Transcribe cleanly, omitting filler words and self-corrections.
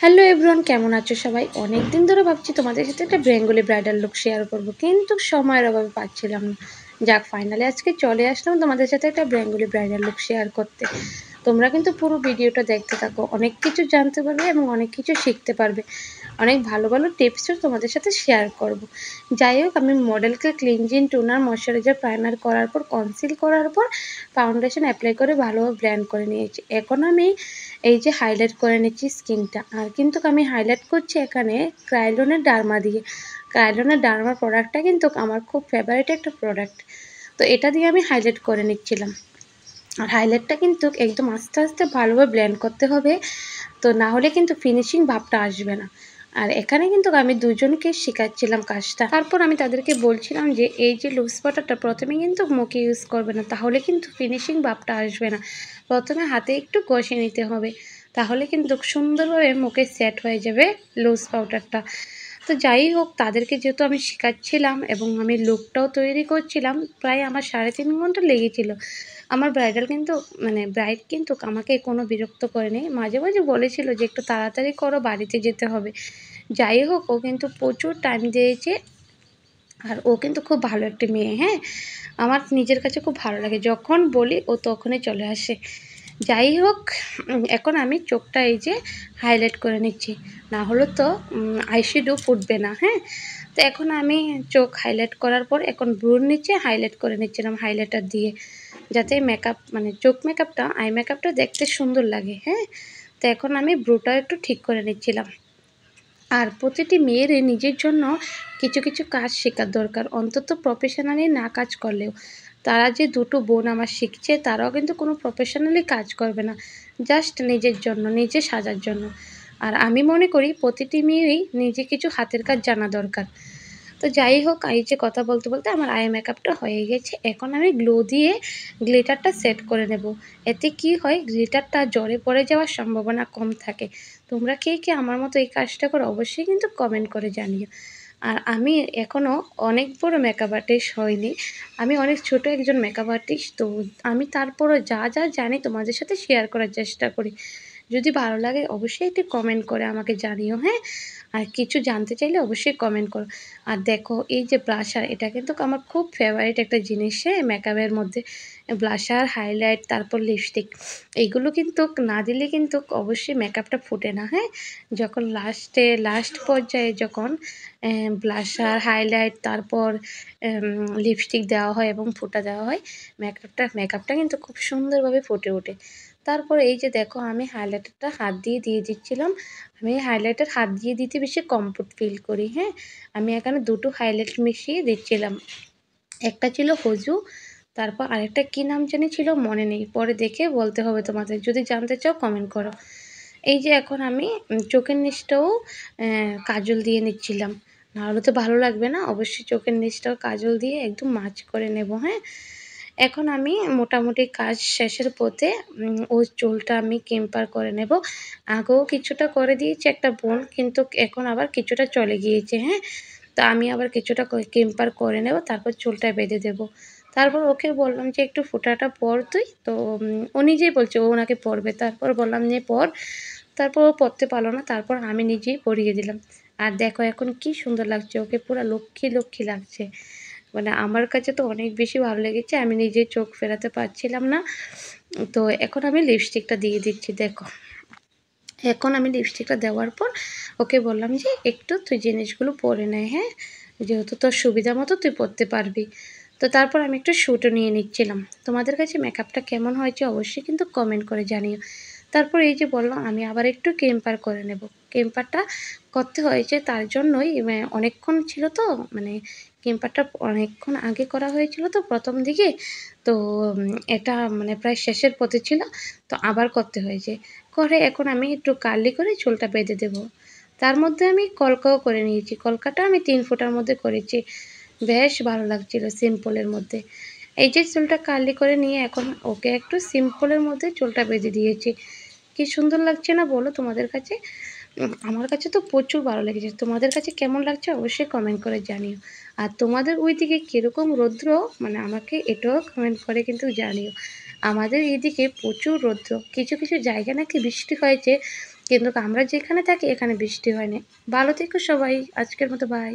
Hello everyone, কেমন আছো সবাই? অনেক দিন ধরে ভাবছি তোমাদের সাথে একটা বেঙ্গলি ব্রাইডাল লুক শেয়ার করব, কিন্তু সময়ের অভাবে পাচ্ছিলাম না। যাক, ফাইনালি আজকে চলে আসলাম তোমাদের সাথে একটা বেঙ্গলি ব্রাইডাল লুক শেয়ার করতে। তোমরা কিন্তু পুরো ভিডিওটা দেখতে থাকো, অনেক কিছু জানতে পারবে এবং অনেক কিছু শিখতে পারবে। অনেক ভালো ভালো টিপসও তোমাদের সাথে শেয়ার করব। যাই হোক, আমি মডেলকে ক্লিনজিং, টোনার, ময়শ্চারাইজার, প্রাইমার করার পর, কনসিল করার পর ফাউন্ডেশন অ্যাপ্লাই করে ভালোভাবে ব্লেন্ড করে নিয়েছি। এখন আমি এই যে হাইলাইট করে নিচ্ছি স্কিনটা। আর কিন্তু আমি হাইলাইট করছি এখানে ক্রায়োলনের ডার্মা দিয়ে। ক্রায়োলনের ডার্মা প্রোডাক্টটা কিন্তু আমার খুব ফেভারিট একটা প্রোডাক্ট। তো এটা দিয়ে আমি হাইলাইট করে নিচ্ছিলাম। আর হাইলাইটটা কিন্তু একদম আস্তে আস্তে ভালোভাবে ব্লেন্ড করতে হবে, তো না হলে কিন্তু ফিনিশিং ভাবটা আসবে না। আর এখানে কিন্তু আমি দুজনকে শেখাচ্ছিলাম কাজটা। তারপর আমি তাদেরকে বলছিলাম যে এই যে লুজ বাটারটা প্রথমে কিন্তু মুখে ইউজ করবে না, তাহলে কিন্তু ফিনিশিং ভাবটা আসবে না। প্রথমে হাতে একটু ঘষে নিতে হবে, তাহলে কিন্তু সুন্দরভাবে মুখে সেট হয়ে যাবে লুজ পাউডারটা। তো যাই হোক, তাদেরকে যেহেতু আমি শেখাচ্ছিলাম এবং আমি লুকটাও তৈরি করছিলাম, প্রায় আমার 3.5 ঘন্টা লেগেছিল। আমার ব্রাইডাল কিন্তু ব্রাইড কিন্তু আমাকে কোনো বিরক্ত করেনি। মাঝে মাঝে বলেছিল যে একটু তাড়াতাড়ি করো, বাড়িতে যেতে হবে। যাই হোক, ও কিন্তু প্রচুর টাইম দিয়েছে। আর ও কিন্তু খুব ভালো একটা মেয়ে, হ্যাঁ। আমার নিজের কাছে খুব ভালো লাগে, যখন বলি ও তখনই চলে আসে। যাই হোক, এখন আমি চোখটা এই যে হাইলাইট করে নিচ্ছি, না হলে তো আইশ্যাডো ফুটবে না, হ্যাঁ। তো এখন আমি চোখ হাইলাইট করার পর এখন ব্রুর নিচে হাইলাইট করে নিচ্ছিলাম হাইলাইটার দিয়ে, যাতে মেকআপ চোখ মেকআপটা, আই মেকআপটা দেখতে সুন্দর লাগে, হ্যাঁ। তো এখন আমি ব্রুটাও একটু ঠিক করে নিচ্ছিলাম। আর প্রতিটি মেয়েরই নিজের জন্য কিছু কিছু কাজ শেখার দরকার, অন্তত প্রফেশনালি না কাজ করলেও। তারা যে দুটো বোন আমার শিখছে, তারাও কিন্তু কোনো প্রফেশনালি কাজ করবে না, জাস্ট নিজের জন্য, নিজে সাজার জন্য। আর আমি মনে করি প্রতিটি মেয়েরই নিজে কিছু হাতের কাজ জানা দরকার। তো যাই হোক, এই যে কথা বলতে বলতে আমার আই মেকআপটা হয়ে গেছে। এখন আমি গ্লো দিয়ে গ্লিটারটা সেট করে নেব। এতে কি হয়, গ্লিটারটা জলে পড়ে যাওয়ার সম্ভাবনা কম থাকে। তোমরা কে কে আমার মতো এই কাজটা করো অবশ্যই কিন্তু কমেন্ট করে জানিও। আর আমি এখনও অনেক বড় মেকআপ আর্টিস্ট হইনি, আমি অনেক ছোট একজন মেকআপ আর্টিস্ট। তো আমি তারপরও যা যা জানি তোমাদের সাথে শেয়ার করার চেষ্টা করি। যদি ভালো লাগে অবশ্যই একটি কমেন্ট করে আমাকে জানিও, হ্যাঁ। আর কিছু জানতে চাইলে অবশ্যই কমেন্ট করো। আর দেখো, এই যে ব্লাশার, এটা কিন্তু আমার খুব ফেভারিট একটা জিনিস, হ্যাঁ, মেকআপের মধ্যে। ব্লাশার, হাইলাইট, তারপর লিপস্টিক, এইগুলো কিন্তু না দিলে কিন্তু অবশ্যই মেকআপটা ফুটে না, হ্যাঁ। যখন লাস্ট পর্যায়ে যখন ব্লাশার, হাইলাইট, তারপর লিপস্টিক দেওয়া হয় এবং ফোঁটা দেওয়া হয়, মেকআপটা কিন্তু খুব সুন্দরভাবে ফুটে ওঠে। তারপর এই যে দেখো, আমি হাইলাইটারটা হাত দিয়ে দিয়ে দিচ্ছিলাম। আমি হাইলাইটার হাত দিয়ে দিতে বেশি কমফোর্ট ফিল করি, হ্যাঁ। আমি এখানে দুটো হাইলাইট মিশিয়ে দিচ্ছিলাম। একটা ছিল হুজু, তারপর আরেকটা কী নাম জানি ছিল, মনে নেই, পরে দেখে বলতে হবে তোমাদের, যদি জানতে চাও কমেন্ট করো। এই যে এখন আমি চোখের নিচটাও কাজল দিয়ে নিচ্ছিলাম, নাহলে তো ভালো লাগবে না। অবশ্যই চোখের নিচটাও কাজল দিয়ে একদম মাছ করে নেব, হ্যাঁ। এখন আমি মোটামুটি কাজ শেষের পথে ওই চুলটা আমি কেম্পার করে নেব। আগেও কিছুটা করে দিয়েছি একটা বোন, কিন্তু এখন আবার কিছুটা চলে গিয়েছে, হ্যাঁ। তো আমি আবার কিছুটা কেম্পার করে নেব, তারপর চুলটা বেঁধে দেব। তারপর ওকে বললাম যে একটু ফোঁটাটা পর তুই, তো ও নিজেই বলছে ও নাকি পরবে। তারপর বললাম যে পর, তারপর ও পরতে পারলো না, তারপর আমি নিজেই পরিয়ে দিলাম। আর দেখো এখন কি সুন্দর লাগছে, ওকে পুরো লক্ষ্মী লক্ষ্মী লাগছে। আমার কাছে তো অনেক বেশি ভালো লেগেছে, আমি নিজে চোখ ফেরাতে পারছিলাম না। তো এখন আমি লিপস্টিকটা দিয়ে দিচ্ছি, দেখো। এখন আমি লিপস্টিকটা দেওয়ার পর ওকে বললাম যে একটু তুই জিনিসগুলো পরে নে, হ্যাঁ, যেহেতু তোর সুবিধা মতো তুই পরতে পারবি। তো তারপর আমি একটু শ্যুটও নিয়ে নিচ্ছিলাম। তোমাদের কাছে মেকআপটা কেমন হয়েছে অবশ্যই কিন্তু কমেন্ট করে জানিও। তারপর এই যে বললাম, আমি আবার একটু কেম্পার করে নেব। কেম্পারটা করতে হয়েছে তার জন্যই, অনেকক্ষণ ছিল তো, মানে কেম্পারটা অনেকক্ষণ আগে করা হয়েছিল তো প্রথম দিকে। তো এটা প্রায় শেষের পথে ছিল, তো আবার করতে হয়েছে। করে এখন আমি একটু কার্লি করে চুলটা বেঁধে দেব। তার মধ্যে আমি কলকাও করে নিয়েছি, কলকাটা আমি 3 ফোঁটার মধ্যে করেছি, বেশ ভালো লাগছিল সিম্পলের মধ্যে। এই যে চুলটা কার্লি করে নিয়ে এখন ওকে একটু সিম্পলের মধ্যে চুলটা বেঁধে দিয়েছি। কি সুন্দর লাগছে না বলো তোমাদের কাছে? আমার কাছে তো প্রচুর ভালো লেগেছে। তোমাদের কাছে কেমন লাগছে অবশ্যই কমেন্ট করে জানিও। আর তোমাদের ওইদিকে কীরকম রৌদ্র, আমাকে এটাও কমেন্ট করে কিন্তু জানিও। আমাদের এইদিকে প্রচুর রৌদ্র, কিছু কিছু জায়গায় নাকি বৃষ্টি হয়েছে, কিন্তু আমরা যেখানে থাকি এখানে বৃষ্টি হয় না। ভালো থেকো সবাই। আজকের মতো বাই।